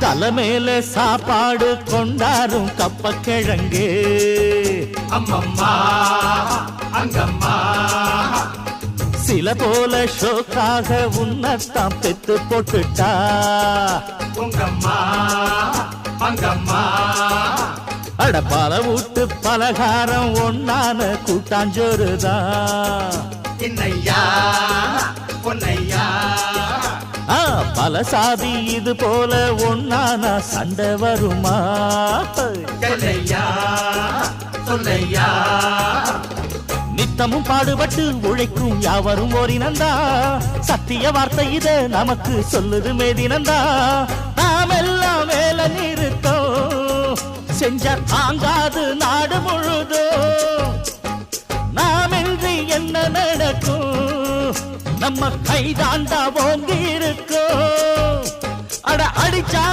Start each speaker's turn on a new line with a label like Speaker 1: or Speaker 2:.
Speaker 1: தலை மேல சாப்பாடு கொண்டாரும் கப்ப கிழங்கு
Speaker 2: அம்மம்மா அங்கம்மா
Speaker 1: சில போல ஷோக்காக உன்னத்தான் பெத்து போட்டுட்டா
Speaker 2: உங்கம்மா அங்கம்மா
Speaker 1: அட பல வீட்டு பலகாரம் ஒன்னான கூட்டாஞ்சோறுதான்
Speaker 2: இன்னையா பொன்னையா
Speaker 1: பல சாதி இது போல ஒன்னான சண்டை வருமா
Speaker 2: சொல்லையா சொல்லையா
Speaker 1: நித்தமும் பாடுபட்டு உழைக்கும் யாவரும் ஓரினந்தா சத்திய வார்த்தை இத நமக்கு சொல்லுது மேதினந்தா நாம் எல்லாம் வேலை நிறுத்தோம் செஞ்ச தாங்காது நாடு முழுதும் நாமின்றி என்ன நடக்கும் நம்ம கைதாண்டா ஓங்கி இருக்கும் அட அடிச்சா